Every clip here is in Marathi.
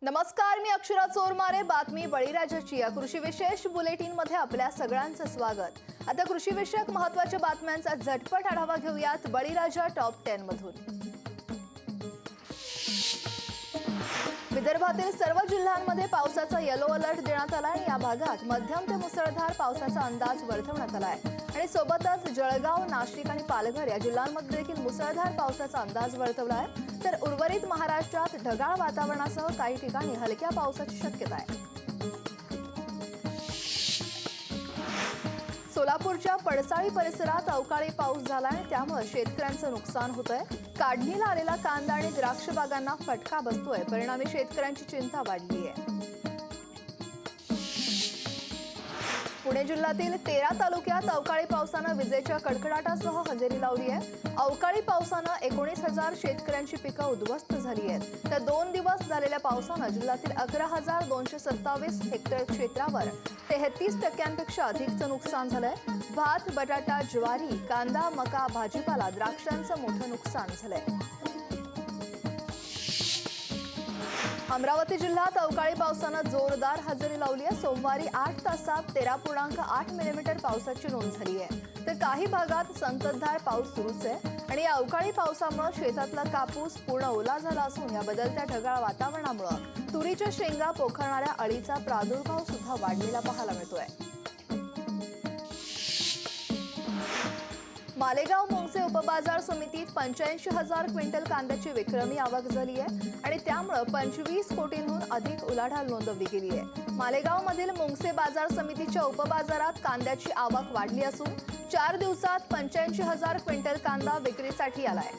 नमस्कार, मी अक्षरा चोरमारे. बातमी बळीराजाची या कृषी विशेष बुलेटिन मध्ये आपल्या सगळ्यांचं स्वागत. आता कृषी विषयक महत्त्वाच्या बातम्यांचा झटपट आढावा घेऊयात बळीराजा टॉप 10 मधून. विदर्भातील सर्व जिल्ह्यांमध्ये पावसाचा येलो अलर्ट देण्यात आला आणि या भागात मध्यम ते मुसळधार पावसाचा अंदाज वर्तवण्यात आला आहे. आणि सोबतच जळगाव, नाशिक आणि पालघर या जिल्ह्यांमध्ये देखील मुसळधार पावसाचा अंदाज वर्तवला आहे. तर उर्वरित महाराष्ट्रात ढगाळ वातावरणासह काही ठिकाणी हलक्या पावसाची शक्यता आहे. सोलापूरच्या पडसाळी परिसरात अवकाळी पाऊस झाला आणि त्यामुळे शेतकऱ्यांचं नुकसान होतंय. काढणीला आलेला कांदा आणि द्राक्ष बागांना फटका बसतोय. परिणामी शेतकऱ्यांची चिंता वाढली आहे. पुणे जिल्ह्यातील 13 तालुक्यात अवकाळी पावसानं विजेच्या कडकडाटासह हजेरी लावली आहे. अवकाळी पावसानं 19,000 शेतकऱ्यांची पिकं उद्ध्वस्त झाली आहेत. तर 2 दिवस झालेल्या पावसानं जिल्ह्यातील 11,227 हेक्टर क्षेत्रावर 33% अधिकचं नुकसान झालंय. भात, बटाटा, ज्वारी, कांदा, मका, भाजीपाला, द्राक्षांचं मोठं नुकसान झालंय. अमरावती जिल्ह्यात अवकाळी पावसानं जोरदार हजेरी लावली आहे. सोमवारी 8 तासात 13.8 मिलीमीटर पावसाची नोंद झाली आहे. तर काही भागात संततधार पाऊस सुरूच आहे आणि या अवकाळी पावसामुळे शेतातला कापूस पूर्ण ओला झाला असून या बदलत्या ढगाळ वातावरणामुळे तुरीच्या शेंगा पोखरणाऱ्या अळीचा प्रादुर्भाव सुद्धा वाढलेला पाहायला मिळतोय. मालेगाव मुंगसे उपबाजार समितीत 85,000 क्विंटल कांद्याची विक्रमी आवक झाली आहे आणि त्यामुळे 25 कोटींहून अधिक उलाढाल नोंदवली गेली आहे. मालेगावमधील मुंगसे बाजार समितीच्या उपबाजारात कांद्याची आवक वाढली असून 4 दिवसात 85,000 क्विंटल कांदा विक्रीसाठी आलाय.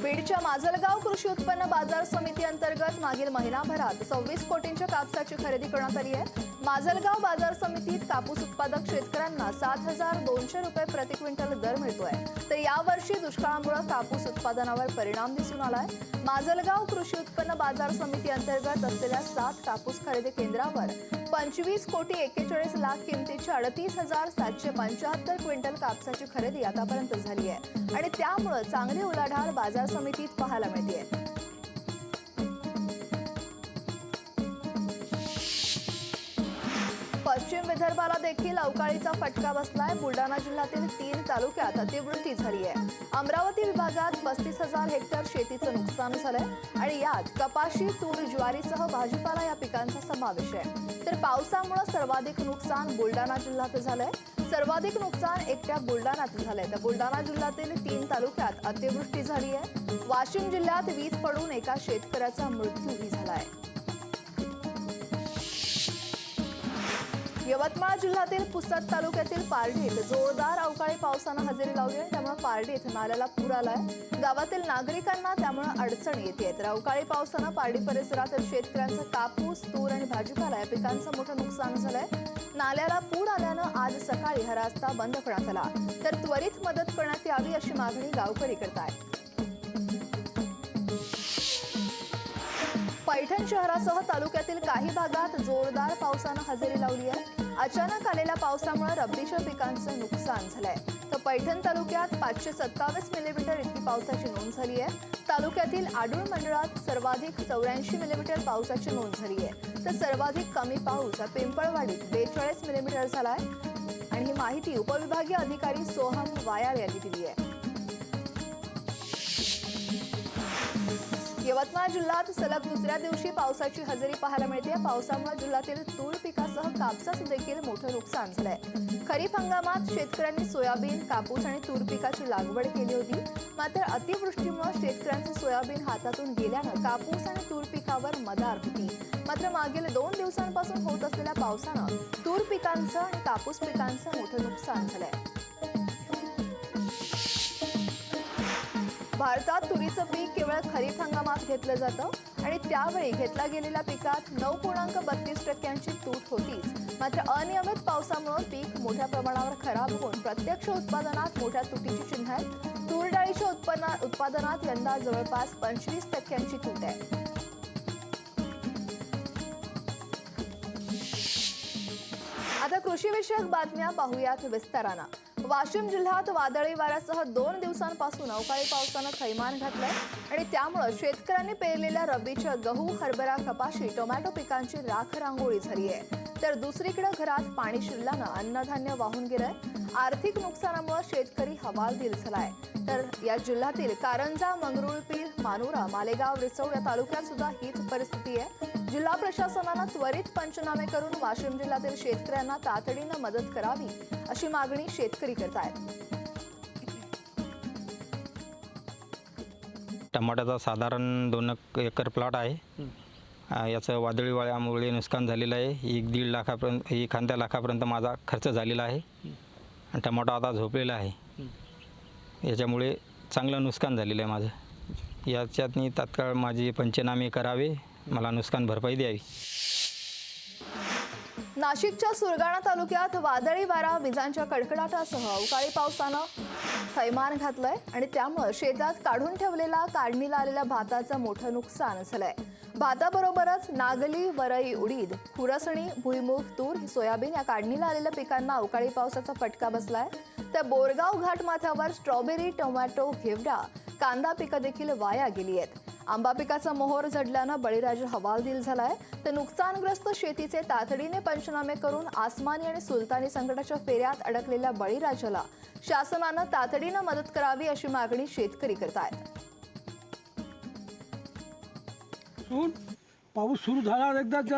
बीडच्या माजलगाव कृषी उत्पन्न बाजार समिती अंतर्गत मागील महिनाभरात 26 कोटींच्या कापसाची खरेदी करण्यात आली आहे. माजलगाव बाजार समितीत कापूस उत्पादक शेतकऱ्यांना 7,200 रुपये प्रति क्विंटल दर मिळतोय. तर यावर्षी दुष्काळामुळे कापूस उत्पादनावर परिणाम दिसून आलाय. माजलगाव कृषी उत्पन्न बाजार समिती अंतर्गत असलेल्या 7 कापूस खरेदी केंद्रावर 25 कोटी 41 लाख किमतीच्या 38,775 क्विंटल कापसाची खरेदी आतापर्यंत झाली आहे आणि त्यामुळे चांगली उलाढाल बाजार समितीत पाहायला मिळते. पश्चिम विदर्भाला देखील अवकाळीचा फटका बसलाय. बुलढाणा जिल्ह्यातील 3 तालुक्यात अतिवृष्टी झाली आहे. अमरावती विभागात 35,000 हेक्टर शेतीचं नुकसान झालंय आणि यात कपाशी, तूर, ज्वारीसह भाजीपाला या पिकांचा समावेश आहे. तर पावसामुळे सर्वाधिक नुकसान बुलढाणा जिल्ह्यात झालंय. सर्वाधिक नुकसान एकट्या बुलढाण्यात झालंय. तर बुलढाणा जिल्ह्यातील 3 तालुक्यात अतिवृष्टी झाली आहे. वाशिम जिल्ह्यात वीज पडून एका शेतकऱ्याचा मृत्यूही झालाय. यवतमाळ जिल्ह्यातील पुसद तालुक्यातील पारडीत जोरदार अवकाळी पावसानं हजेरी लावली आहे. त्यामुळे पारडीत नाल्याला पूर आलाय. गावातील नागरिकांना त्यामुळे अडचण येते. तर अवकाळी पावसानं पारडी परिसरातील शेतकऱ्यांचं कापूस, तूर आणि भाजीपाला या पिकांचं मोठं नुकसान झालंय. नाल्याला पूर आल्यानं आज सकाळी हा रस्ता बंद करण्यात आला. तर त्वरित मदत करण्यात यावी अशी मागणी गावकरी करतायत. पैठण शहरासह तालुक्यातील काही भागात जोरदार पावसानं हजेरी लावली आहे. अचानक आलेल्या पावसामुळे रब्बीच्या पिकांचं नुकसान झालंय. तर पैठण तालुक्यात 527 मिलीमीटर इतकी पावसाची नोंद झाली आहे. तालुक्यातील आडूळ मंडळात सर्वाधिक 84 मिलीमीटर पावसाची नोंद झाली आहे. तर सर्वाधिक कमी पाऊस हा पिंपळवाडीत 42 मिलीमीटर झालाय आणि ही माहिती उपविभागीय अधिकारी सोहम वायाळ यांनी दिली आहे. यवतमाळ जिल्ह्यात सलग दुसऱ्या दिवशी पावसाची हजेरी पाहायला मिळते. पावसामुळे जिल्ह्यातील तूर पिकासह कापसाचं देखील मोठं नुकसान झालंय. खरीप हंगामात शेतकऱ्यांनी सोयाबीन, कापूस आणि तूर पिकाची लागवड केली होती. मात्र अतिवृष्टीमुळे शेतकऱ्यांचे सोयाबीन हातातून गेल्यानं कापूस आणि तूर पिकावर मदार होती. मात्र मागील 2 दिवसांपासून होत असलेल्या पावसानं तूर पिकांचं आणि कापूस पिकांचं मोठं नुकसान झालंय. भारतात तुरीचं पीक केवळ खरीप हंगामात घेतलं जातं आणि त्यावेळी घेतल्या गेलेल्या पिकात 9.32% तूट होतीच. मात्र अनियमित पावसामुळे पीक मोठ्या प्रमाणावर खराब होऊन प्रत्यक्ष उत्पादनात मोठ्या तुटीची चिन्ह आहेत. तूर डाळीच्या उत्पादनात यंदा जवळपास 25% तूट आहे. आता कृषीविषयक बातम्या पाहूयात विस्तारानं। वाशिम जिल्ह्यात वादळी वाऱ्यासह 2 दिवसांपासून अवकाळी पावसानं थैमान घातलंय आणि त्यामुळे शेतकऱ्यांनी पेरलेल्या रब्बीच्या गहू, हरभरा, कपाशी, टोमॅटो पिकांची राख रांगोळी झाली आहे। तर दुसरीकडे घरात पाणी शिरल्यानं अन्नधान्य वाहून गेलंय। आर्थिक नुकसानामुळे शेतकरी हवालदिल झालाय। तर या जिल्ह्यातील कारंजा, मंगरुळपीर, मानुरा, मालेगाव, रिसोड या तालुक्यात सुद्धा हीच परिस्थिती आहे। जिल्हा प्रशासनानं त्वरित पंचनामे करून वाशिम जिल्ह्यातील शेतकऱ्यांना तातडीनं मदत करावी अशी मागणी शेतकरी करतायत। टमाट्याचा साधारण 2 एकर प्लॉट आहे। याचं वादळी वाऱ्यामुळे नुकसान झालेलं आहे। 1-1.5 लाखापर्यंत 1 लाखापर्यंत माझा खर्च झालेला आहे आणि टमाटो आता झोपलेला आहे। याच्यामुळे चांगलं नुकसान झालेलं आहे माझं। याच्यातनी तात्काळ माझे पंचनामे करावे, मला नुकसान भरपाई द्यावी। नाशिकच्या सुरगाणा तालुक्यात वादळी वारा, विजांच्या कडकडाटासह अवकाळी पावसानं थैमान घातलंय आणि त्यामुळे शेतात काढून ठेवलेला काढणीला आलेल्या भाताचं मोठं नुकसान झालंय। भाताबरोबरच नागली, वरई, उडीद, खुरसणी, भुईमूग, तूर, सोयाबीन या काढणीला आलेल्या पिकांना अवकाळी पावसाचा फटका बसलाय। तर बोरगाव घाटमाथ्यावर स्ट्रॉबेरी, टोमॅटो, घेवडा, कांदा पिकं देखील वाया गेली आहेत। आंबा पिकाचा मोहोर झडल्यानं बळीराजा हवालदिल झालाय। तर नुकसानग्रस्त शेतीचे तातडीने पंचनामे करून आसमानी आणि सुलतानी संकटाच्या फेऱ्यात अडकलेल्या बळीराजाला शासनानं तातडीनं मदत करावी अशी मागणी शेतकरी करतायत। पाऊस सुरू झाला एकदाच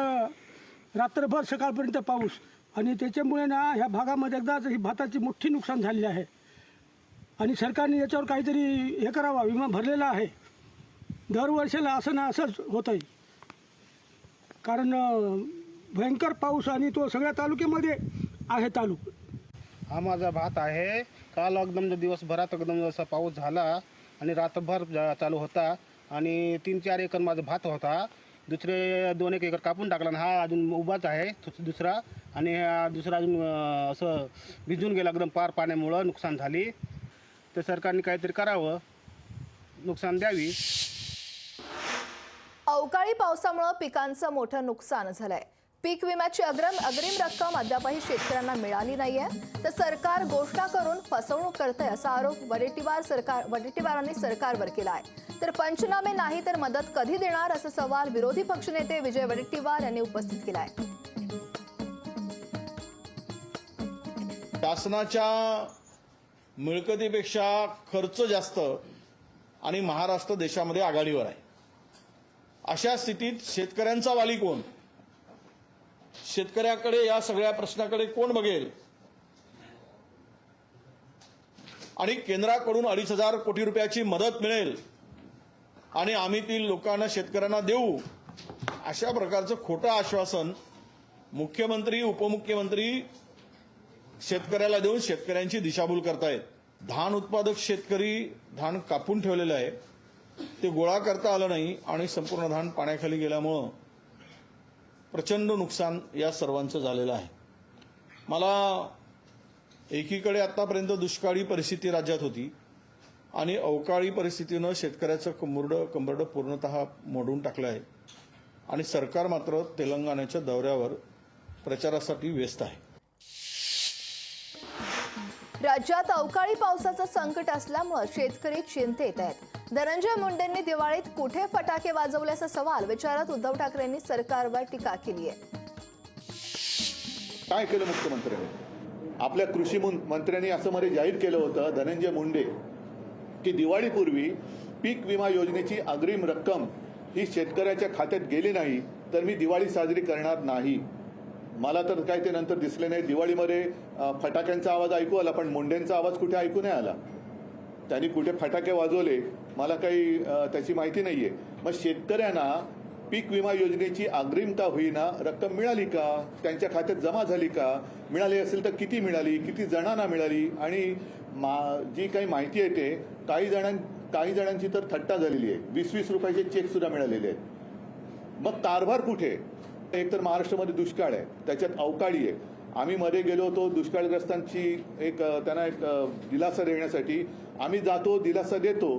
रात्रभर सकाळपर्यंत पाऊस आणि त्याच्यामुळे ना ह्या भागामध्ये एकदाच ही भाताची मोठी नुकसान झालेली आहे आणि सरकारने याच्यावर काहीतरी हे करावा। विमा भरलेला आहे। दरवर्षीला असं ना असंच होत आहे, कारण भयंकर पाऊस आणि तो सगळ्या तालुक्यामध्ये आहे तालुका। हा माझा भात आहे। काल एकदम दिवसभरात एकदम असा पाऊस झाला आणि रात्रभर चालू होता आणि 3-4 एकर माझा भात होता। दुसरे 2-1 एकर कापून टाकला आणि हा अजून उभाच आहे दुसरा, आणि दुसरा अजून असं भिजून गेला एकदम पार पाण्यामुळं नुकसान झाली। तर सरकारने काहीतरी करावं, नुकसान द्यावी। अवकाळी पावसामुळे पिकांचं मोठं नुकसान झालंय। पीक विम्याची अग्रिम रक्कम अद्यापही शेतकऱ्यांना मिळाली नाहीये। तर सरकार घोषणा करून फसवणूक करतंय असा आरोप वडेट्टीवारांनी सरकारवर केलाय। तर पंचनामे नाही तर मदत कधी देणार असा सवाल विरोधी पक्षनेते विजय वडेट्टीवार यांनी उपस्थित केलाय। शासनाच्या मिळकतीपेक्षा खर्च जास्त आणि महाराष्ट्र देशामध्ये आघाडीवर आहे। अशा स्थितीत शेतकऱ्यांचा वाली कोण? शेतकऱ्याकडे या सगळ्या प्रश्नाकडे कोण बघेल? आणि केंद्राकडून 2,500 कोटी रुपयाची मदत मिळेल आणि आम्ही ती लोकांना, शेतकऱ्यांना देऊ, अशा प्रकारचं खोटं आश्वासन मुख्यमंत्री, उपमुख्यमंत्री शेतकऱ्याला देऊन शेतकऱ्यांची दिशाभूल करतायत। धान उत्पादक शेतकरी धान कापून ठेवलेलं आहे, ते गोळा करता आलं नाही आणि संपूर्ण धान पाण्याखाली गेल्यामुळं प्रचंड नुकसान या सर्वांचं झालेलं आहे। मला एकीकडे आतापर्यंत दुष्काळी परिस्थिती राज्यात होती आणि अवकाळी परिस्थितीनं शेतकऱ्याचं कंबरडं पूर्णतः मोडून टाकलं आहे आणि सरकार मात्र तेलंगणाच्या दौऱ्यावर प्रचारासाठी व्यस्त आहे। राज्यात अवकाळी पावसाचं संकट असल्यामुळे शेतकरी चिंतेत आहेत। धनंजय मुंडेंनी दिवाळीत कुठे फटाके वाजवल्याचा सवाल विचारत उद्धव ठाकरेंनी सरकारवर टीका केली आहे। काय केलं मुख्यमंत्र्यांनी? आपल्या कृषी मंत्र्यांनी असं मध्ये जाहीर केलं होतं धनंजय मुंडे की दिवाळीपूर्वी पीक विमा योजनेची अग्रिम रक्कम ही शेतकऱ्याच्या खात्यात गेली नाही तर मी दिवाळी साजरी करणार नाही। मला तर काय ते नंतर दिसले नाही। दिवाळीमध्ये फटाक्यांचा आवाज ऐकू आला पण मुंडेंचा आवाज कुठे ऐकू नाही आला। त्यांनी कुठे फटाके वाजवले मला काही त्याची माहिती नाहीये। मग शेतकऱ्यांना पीक विमा योजनेची अग्रिमता होईना रक्कम मिळाली का? त्यांच्या खात्यात जमा झाली का? मिळाली असेल तर किती मिळाली, किती जणांना मिळाली? आणि जी काही माहिती आहे ते काही जणांची तर थट्टा झालेली आहे। 20-20 रुपयाचे चेक सुद्धा मिळालेले आहेत। मग कारभार कुठे? एक तर महाराष्ट्रामध्ये दुष्काळ आहे, त्याच्यात अवकाळी आहे। आम्ही मध्ये गेलो होतो दुष्काळग्रस्तांची त्यांना एक दिलासा देण्यासाठी। आम्ही जातो, दिलासा देतो,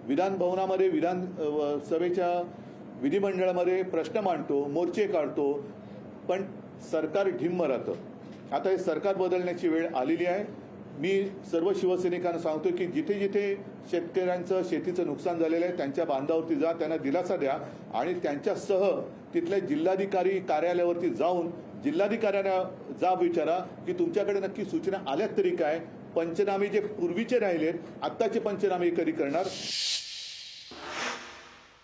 विधान भवनामध्ये विधानसभेच्या विधिमंडळामध्ये प्रश्न मांडतो, मोर्चे काढतो, पण सरकार ढिम्म राहतं। आता हे सरकार बदलण्याची वेळ आलेली आहे. मी सर्व शिवसैनिकांना सांगतो की जिथे जिथे शेतकऱ्यांचं शेतीचं नुकसान झालेलं आहे त्यांच्या बांधावरती जा, त्यांना दिलासा द्या आणि त्यांच्यासह तिथल्या जिल्हाधिकारी कार्यालयावरती जाऊन जिल्हाधिकाऱ्यांना जाब विचारा की तुमच्याकडे नक्की सूचना आल्यात तरी काय, पंचनामे जे पूर्वीचे राहिलेत आत्ताचे पंचनामे कधी करणार.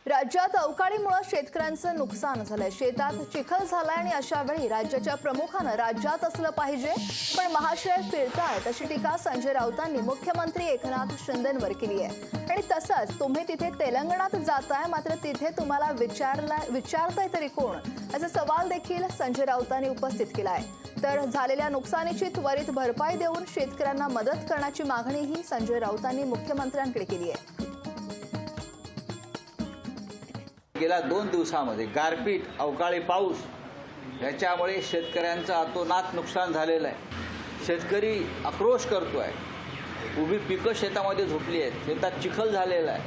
राज्यात अवकाळीमुळे शेतकऱ्यांचं नुकसान झालंय, शेतात चिखल झालाय आणि अशा वेळी राज्याच्या प्रमुखानं राज्यात असलं पाहिजे पण महाशय फिरतायत अशी टीका संजय राऊतांनी मुख्यमंत्री एकनाथ शिंदेंवर केली आहे. आणि तसंच तुम्ही तिथे तेलंगणात जाताय मात्र तिथे तुम्हाला विचारताय तरी कोण असा सवाल देखील संजय राऊतांनी उपस्थित केला आहे. तर झालेल्या नुकसानीची त्वरित भरपाई देऊन शेतकऱ्यांना मदत करण्याची मागणीही संजय राऊतांनी मुख्यमंत्र्यांकडे केली आहे. गेल्या 2 दिवसामध्ये गारपीट, अवकाळी पाऊस याच्यामुळे शेतकऱ्यांचं अतोनात नुकसान झालेलं आहे. शेतकरी आक्रोश करतोय, उभी पिकं शेतामध्ये झोपली आहेत, शेतात चिखल झालेला आहे.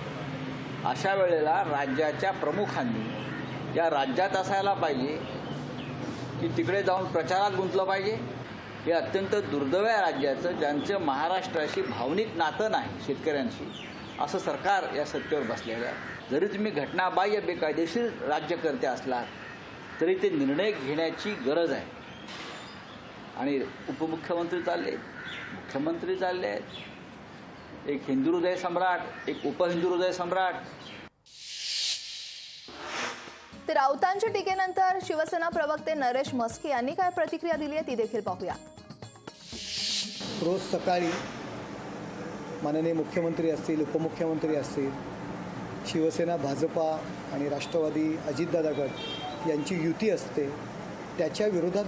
अशा वेळेला राज्याच्या प्रमुखांनी या राज्यात असायला पाहिजे की तिकडे जाऊन प्रचारात गुंतलं पाहिजे. हे अत्यंत दुर्दैव आहे राज्याचं, ज्यांचं महाराष्ट्राशी भावनिक नातं नाही शेतकऱ्यांशी, असं सरकार या सत्तेवर बसलेलं आहे. जरी तुम्ही घटनाबाह्य बेकायदेशीर राज्यकर्ते असलात तरी ते निर्णय घेण्याची गरज आहे. आणि उपमुख्यमंत्री चालले, मुख्यमंत्री चालले आहेत, एक हिंदू हृदय सम्राट, एक उपहिंदू हृदय सम्राट. तर राऊतांच्या टीकेनंतर शिवसेना प्रवक्ते नरेश म्हस्के यांनी काय प्रतिक्रिया दिली आहे ती देखील पाहूया. रोज सकाळी माननीय मुख्यमंत्री असतील, उपमुख्यमंत्री असतील, शिवसेना, भाजपा आणि राष्ट्रवादी अजितदादा गट यांची युती असते, त्याच्या विरोधात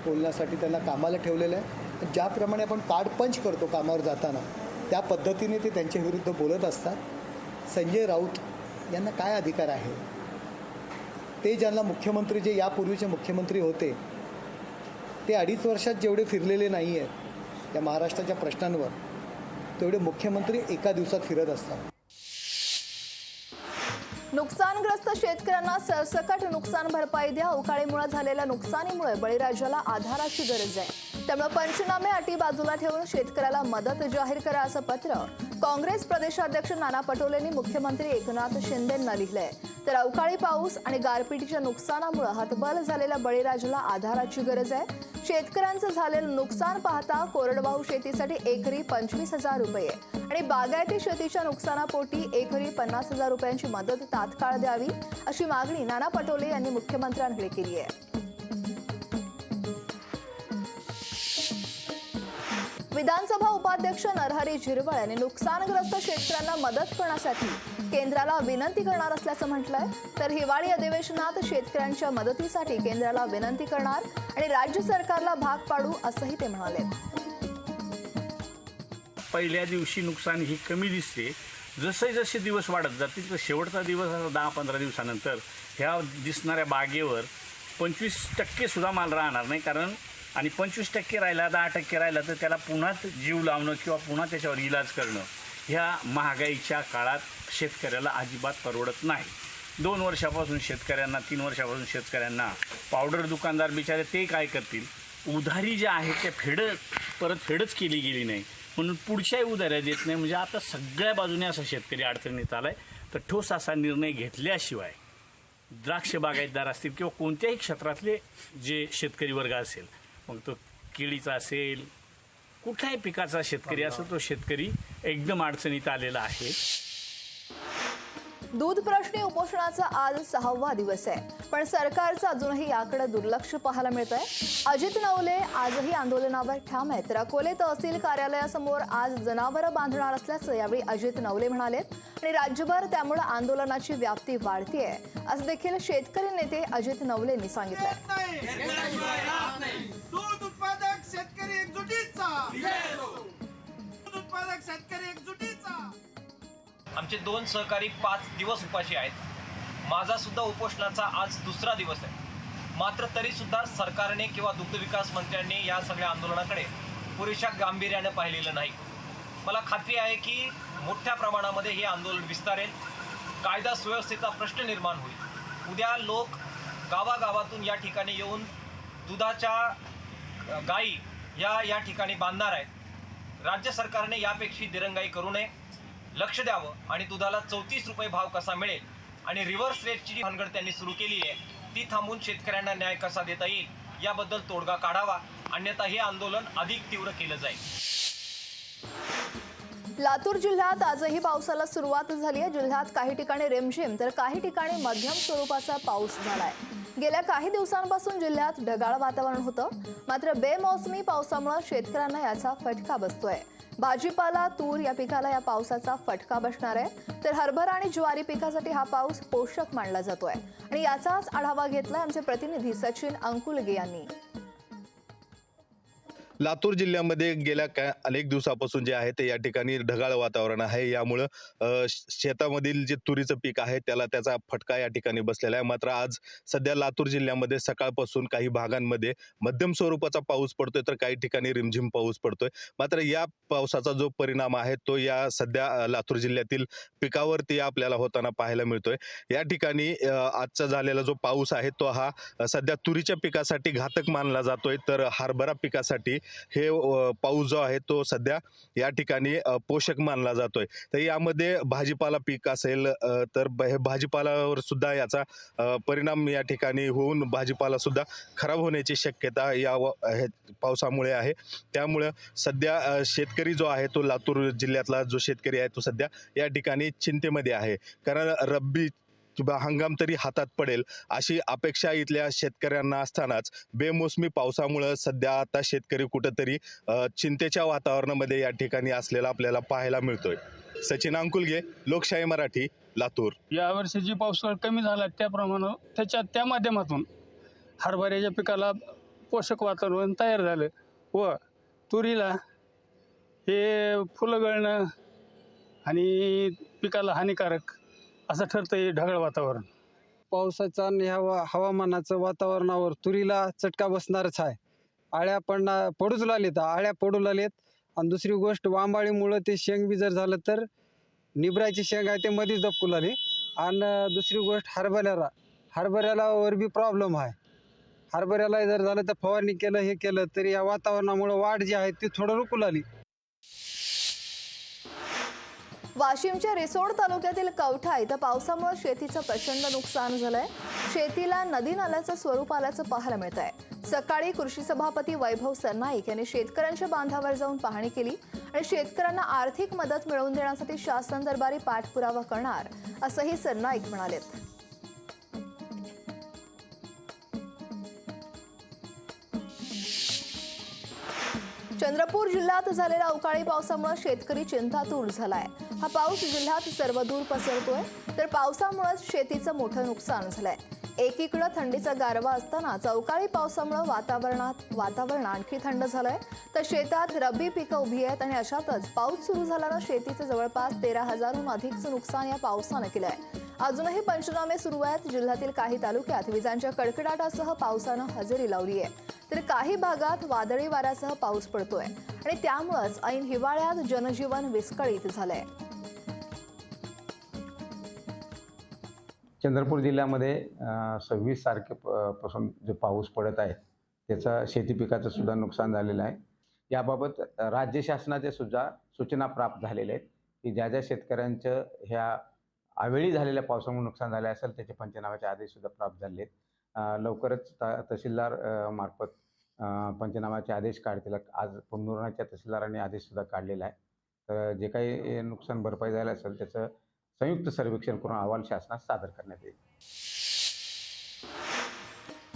बोलण्यासाठी त्यांना कामाला ठेवलेलं आहे. ज्याप्रमाणे आपण कार्ड पंच करतो कामावर जाताना त्या पद्धतीने ते त्यांच्या विरुद्ध बोलत असतात. संजय राऊत यांना काय अधिकार आहे? ते ज्यांना मुख्यमंत्री, जे यापूर्वीचे मुख्यमंत्री होते, ते 2.5 वर्षात जेवढे फिरलेले नाही आहेत या महाराष्ट्राच्या प्रश्नांवर, तेवढे मुख्यमंत्री एका दिवसात फिरत असतात. नुकसानग्रस्त शेतकऱ्यांना सरसकट नुकसान भरपाई द्या. अवकाळीमुळे झालेल्या नुकसानीमुळे बळीराजाला आधाराची गरज आहे. त्यामुळे पंचनामे अटी बाजूला ठेवून शेतकऱ्याला मदत जाहीर करा असं पत्र काँग्रेस प्रदेशाध्यक्ष नाना पटोलेंनी मुख्यमंत्री एकनाथ शिंदेंना लिहिलंय. तर अवकाळी पाऊस आणि गारपिटीच्या नुकसानामुळे हतबल झालेल्या बळीराजाला आधाराची गरज आहे. शेतकऱ्यांचं झालेलं नुकसान पाहता कोरडवाहू शेतीसाठी एकरी 25,000 रुपये आणि बागायती शेतीच्या नुकसानापोटी एकरी 50,000 रुपयांची मदत तात्काळ द्यावी अशी मागणी नाना पटोले यांनी मुख्यमंत्र्यांकडे केली आहे. विधानसभा उपाध्यक्ष नरहरी झिरवळ यांनी नुकसानग्रस्त शेतकऱ्यांना मदत करण्यासाठी केंद्राला विनंती करणार असल्याचं म्हटलंय. तर हिवाळी अधिवेशनात शेतकऱ्यांच्या मदतीसाठी केंद्राला विनंती करणार आणि राज्य सरकारला भाग पाडू असंही ते म्हणाले. पहिल्या दिवशी नुकसान ही कमी दिसते, जसे जसे दिवस वाढत जातील तर शेवटचा दिवस 10-15 दिवसानंतर ह्या दिसणाऱ्या बागेवर 25% सुद्धा माल राहणार नाही. कारण आणि 25% राहिला, 10% राहिला तर त्याला पुन्हा जीव लावणं किंवा पुन्हा त्याच्यावर इलाज करणं ह्या महागाईच्या काळात शेतकऱ्याला अजिबात परवडत नाही. 2 वर्षापासून शेतकऱ्यांना, 3 वर्षापासून शेतकऱ्यांना पावडर दुकानदार बिचारे ते काय करतील, उधारी ज्या आहेत त्या परत फेडच केली गेली नाही म्हणून पुढच्याही उधाऱ्या देत नाही. म्हणजे आता सगळ्या बाजूने असा शेतकरी अडचणीत आला आहे. तर ठोस असा निर्णय घेतल्याशिवाय द्राक्ष बागायतदार असतील किंवा कोणत्याही क्षेत्रातले जे शेतकरी वर्ग असेल, मग तो केळीचा असेल, कुठल्याही पिकाचा शेतकरी असेल, तो शेतकरी एकदम अडचणीत आलेला आहे. दूध प्रश्नी उपोषणाचा आज 6वा दिवस आहे पण सरकारचं अजूनही याकडे दुर्लक्ष पाहायला मिळतंय. अजित नवले आजही आंदोलनावर ठाम आहेत. तर अकोले तहसील कार्यालयासमोर आज जनावरं बांधणार असल्याचं यावेळी अजित नवले म्हणालेत आणि राज्यभर त्यामुळे आंदोलनाची व्याप्ती वाढतीये असं देखील शेतकरी नेते अजित नवलेंनी सांगितलंय. दूध उत्पादक शेतकरी एकजुटीचा, दूध उत्पादक शेतकरी एकजुटीचा. आमचे 2 सहकारी 5 दिवस उपाशी आहेत. माझा सुद्धा उपोषणाचा आज 2रा दिवस आहे. मात्र तरीसुद्धा सरकारने किंवा दुग्ध विकास मंत्र्यांनी या सगळ्या आंदोलनाकडे पुरेशा गांभीर्याने पाहिलेलं नाही. मला खात्री आहे की मोठ्या प्रमाणामध्ये हे आंदोलन विस्तारेल, कायदा सुव्यवस्थेचा प्रश्न निर्माण होईल. उद्या लोक गावागावातून या ठिकाणी येऊन दुधाच्या गायी या ठिकाणी बांधणार आहेत। राज्य सरकारने यापेक्षा दिरंगाई करू नये, लक्ष द्यावं आणि दुधाला 34 रुपये भाव कसा मिळेल आणि रिव्हर्स रेटची जी भानगड त्यांनी सुरू केली आहे ती थांबून शेतकऱ्यांना न्याय कसा देता येईल याबद्दल तोडगा काढावा, अन्यथा हे आंदोलन अधिक तीव्र केलं जाईल। लातूर जिल्ह्यात आजही पावसाला सुरुवात झाली आहे। जिल्ह्यात काही ठिकाणी रिमझिम तर काही ठिकाणी मध्यम स्वरूपाचा पाऊस झालाय। गेल्या काही दिवसांपासून जिल्ह्यात ढगाळ वातावरण होतं, मात्र बेमोसमी पावसामुळे शेतकऱ्यांना याचा फटका बसतोय। भाजीपाला, तूर या पिकाला या पावसाचा फटका बसणार आहे, तर हरभरा आणि ज्वारी पिकासाठी हा पाऊस पोषक मानला जातोय आणि याचाच आढावा घेतलाय आमचे प्रतिनिधी सचिन अंकुलगे यांनी। लातूर जिल्ह्यामध्ये गेल्या अनेक दिवसापासून जे आहे ते या ठिकाणी ढगाळ वातावरण आहे, यामुळं शेतामधील जे तुरीचं पीक आहे त्याचा फटका या ठिकाणी बसलेला आहे। मात्र आज सध्या लातूर जिल्ह्यामध्ये सकाळपासून काही भागांमध्ये मध्यम स्वरूपाचा पाऊस पडतोय, तर काही ठिकाणी रिमझिम पाऊस पडतोय। मात्र या पावसाचा जो परिणाम आहे तो या सध्या लातूर जिल्ह्यातील पिकावरती आपल्याला होताना पाहायला मिळतोय। या ठिकाणी आजचा झालेला जो पाऊस आहे तो हा सध्या तुरीच्या पिकासाठी घातक मानला जातोय, तर हरभरा पिकासाठी हे पाऊस जो आहे तो सध्या या ठिकाणी पोषक मानला जातोय। तर यामध्ये भाजीपाला पीक असेल तर भाजीपालावर सुद्धा याचा परिणाम या ठिकाणी होऊन भाजीपाला सुद्धा खराब होण्याची शक्यता या पावसामुळे आहे। त्यामुळे सध्या शेतकरी जो आहे तो लातूर जिल्ह्यातला जो शेतकरी आहे तो सध्या या ठिकाणी चिंतेमध्ये आहे, कारण रब्बी हंगाम तरी हातात पडेल अशी अपेक्षा इथल्या शेतकऱ्यांना असतानाच बेमोसमी पावसामुळे सध्या आता शेतकरी कुठंतरी चिंतेच्या वातावरणामध्ये या ठिकाणी असलेला आपल्याला पाहायला मिळतोय। सचिन अंकुलगे, लोकशाही मराठी, लातूर। यावर्षी जी पावसाळा कमी झाला त्याप्रमाणे त्या माध्यमातून हरभऱ्याच्या पिकाला पोषक वातावरण तयार झालं व तुरीला हे फुलं गळणं आणि पिकाला हानिकारक असं ठरतं हे ढगाळ वातावरण। पावसाचा आणि हवामानाचं वातावरणावर तुरीला चटका बसणारच आहे। आळ्या पडूच लागलेत, आळ्या पडू लागलेत आणि दुसरी गोष्ट वांबाळीमुळं ते शेंग बी जर झालं तर निबरायची शेंग आहे ते मध्येच दबकू लागले। आणि दुसरी गोष्ट हरभऱ्याला वर बी प्रॉब्लेम आहे। हरभऱ्याला जर झालं तर फवारणी केलं हे केलं तरी या वातावरणामुळे वाढ जी आहे ती थोडं रुकू लागली। वाशिमच्या रिसोड तालुक्यातील कवठा इथं पावसामुळे शेतीचं प्रचंड नुकसान झालंय। शेतीला नदी नाल्याचं स्वरूप आल्याचं पाहायला मिळत आहे। सकाळी कृषी सभापती वैभव सरनाईक यांनी शेतकऱ्यांच्या बांधावर जाऊन पाहणी केली आणि शेतकऱ्यांना आर्थिक मदत मिळवून देण्यासाठी शासन दरबारी पाठपुरावा करणार असंही सरनाईक म्हणालेत। चंद्रपूर जिल्ह्यात झालेल्या अवकाळी पावसामुळे शेतकरी चिंतातूर झालाय। हा पाऊस जिल्ह्यात सर्वदूर पसरतोय, तर पावसामुळे शेतीचं मोठं नुकसान झालंय। एकीकडे थंडीचा गारवा असतानाच अवकाळी पावसामुळे वातावरण आणखी थंड झालंय, तर शेतात रब्बी पिकं उभी आहेत आणि अशातच पाऊस सुरू झाल्यानं शेतीचं जवळपास 13,000हून अधिकचं नुकसान या पावसानं केलंय। अजूनही पंचनामे सुरू आहेत। जिल्ह्यातील काही तालुक्यात विजांच्या कडकडाटासह पावसानं हजेरी लावली आहे, तर काही भागात वादळी वाऱ्यासह पाऊस पडतोय आणि त्यामुळेच ऐन हिवाळ्यात जनजीवन विस्कळीत झालंय। चंद्रपूर जिल्ह्यामध्ये 26 तारखेपासून जो पाऊस पडत आहे त्याचा शेती पिकाचं सुद्धा नुकसान झालेलं आहे। याबाबत राज्य शासनाच्या सुद्धा सूचना प्राप्त झालेल्या आहेत की ज्या ज्या शेतकऱ्यांचं ह्या अवेळी झालेल्या पावसामुळे नुकसान झाले असेल त्याचे पंचनाम्याचे आदेश सुद्धा प्राप्त झाले आहेत। लवकरच तहसीलदार मार्फत पंचनाम्याचे आदेश काढतील। आज पुनर्नाच्या तहसीलदारांनी आदेश सुद्धा काढलेला आहे, तर जे काही नुकसान भरपाई झालं असेल त्याचं संयुक्त सर्वेक्षण करून अहवाल शासनास सादर करण्यात येईल।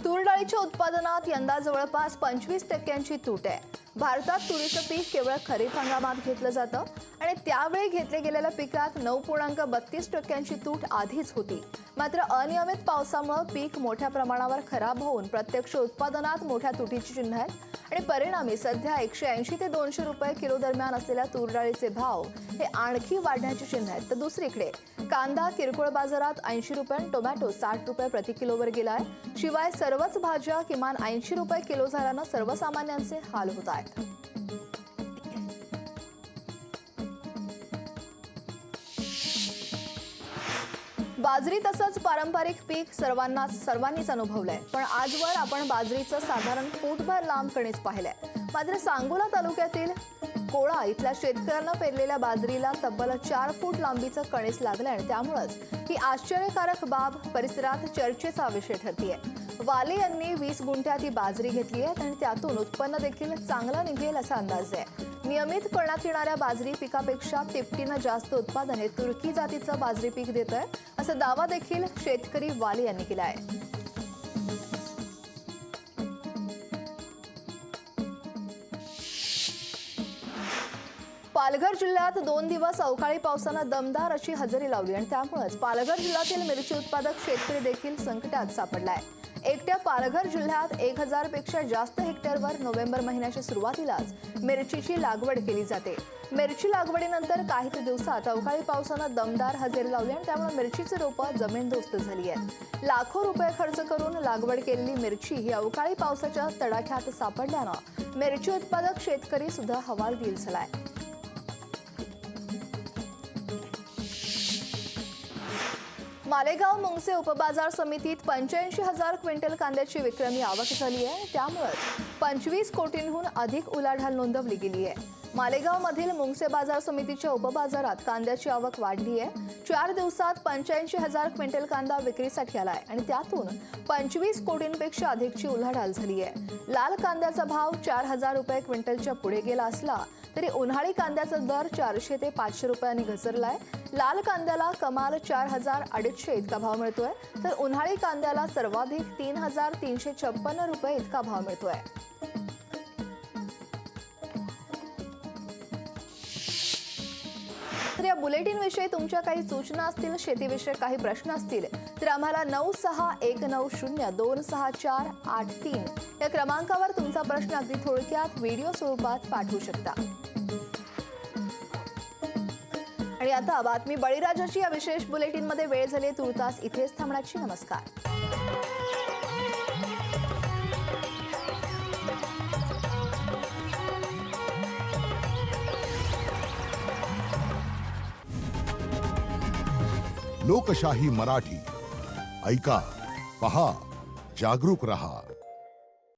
तूर डाळीच्या उत्पादनात यंदा जवळपास 25% तूट आहे। भारतात तुरीचं पीक केवळ खरीप हंगामात घेतलं जातं आणि त्यावेळी घेतले गेलेल्या पिकात 9.32% तूट आधीच होती। मात्र अनियमित पावसामुळे पीक मोठ्या प्रमाणावर खराब होऊन प्रत्यक्ष उत्पादनात मोठ्या तुटीची चिन्ह आहेत आणि परिणामी सध्या 180 ते 200 रुपये किलो दरम्यान असलेल्या तूर डाळीचे भाव हे आणखी वाढण्याची चिन्ह आहेत। तर दुसरीकडे कांदा किरकोळ बाजारात 80 रुपये, टोमॅटो 60 रुपये प्रति किलोवर गेलाय। शिवाय सर्वच भाज्या किमान 80 रुपये किलो झाल्यानं सर्वसामान्यांचे हाल होत आहेत। बाजरी तसंच पारंपरिक पीक सर्वांनीच अनुभवलंय, पण आजवर आपण बाजरीचं साधारण फूटभर लांब कणीस पाहिलंय. मात्र सांगोला तालुक्यातील कोळा इथल्या शेतकऱ्यांना पेरलेल्या बाजरीला तब्बल 4 फूट लांबीचं कणीस लागलंय आणि त्यामुळेच ही आश्चर्यकारक बाब परिसरात चर्चेचा विषय ठरतीये. वाले यांनी 20 गुंठ्यात ही बाजरी घेतली आहे आणि त्यातून उत्पन्न देखील चांगलं निघेल असा अंदाज आहे. नियमित करण्यात येणाऱ्या बाजरी पिकापेक्षा तिपटीनं जास्त उत्पादन हे तुर्की जातीचं बाजरी पीक देत आहे, असा दावा देखील शेतकरी वाले यांनी केला आहे. पालघर जिल्ह्यात 2 दिवस अवकाळी पावसानं दमदार अशी हजेरी लावली आणि त्यामुळेच पालघर जिल्ह्यातील मिरची उत्पादक शेतकरी देखील संकटात सापडलाय. एकट्या पालघर जिल्ह्यात 1000 पेक्षा जास्त हेक्टरवर नोव्हेंबर महिन्याच्या सुरुवातीलाच मिरचीची लागवड केली जाते. मिरची लागवडीनंतर काही दिवसात अवकाळी पावसानं दमदार हजेरी लावली आणि त्यामुळे मिरचीची रोपं जमीनदोस्त झाली आहेत. लाखो रुपये खर्च करून लागवड केलेली मिरची ही अवकाळी पावसाच्या तडाख्यात सापडल्यानं मिरची उत्पादक शेतकरी सुद्धा हवालदिल झालाय. मालेगाव मुंगसे उपबाजार समितीत 85,000 क्विंटल कांद्याची विक्रमी आवक झाली आहे. त्यामुळे 25 कोटींहून अधिक उलाढाल नोंदवली गेली आहे. मालेगावमधील मुंगसे बाजार समितीच्या उपबाजारात कांद्याची आवक वाढली आहे. 4 दिवसात 85,000 क्विंटल कांदा विक्रीसाठी आलाय आणि त्यातून 25 कोटींपेक्षा अधिकची उलाढाल झाली आहे. लाल कांद्याचा भाव 4,000 रुपये क्विंटलच्या पुढे गेला असला तरी उन्हाळी कांद्याचा दर 400 ते 500 रुपयांनी घसरलाय. लाल कांद्याला कमाल 4,250 इतका भाव मिळतोय, तर उन्हाळी कांद्याला सर्वाधिक 3,356 रुपये इतका भाव मिळतोय. तर या बुलेटिन विषयी तुमच्या काही सूचना असतील, शेतीविषयक काही प्रश्न असतील तर आम्हाला 9619026483 या क्रमांकावर तुमचा प्रश्न अगदी थोडक्यात व्हिडिओ स्वरूपात पाठवू शकता. आणि आता बातमी बळीराजाची या विशेष बुलेटिनमध्ये वेळ झाली तुर्तास इथेच थांबण्याची. नमस्कार. लोकशाही मराठी ऐका, पहा, जागरूक रहा.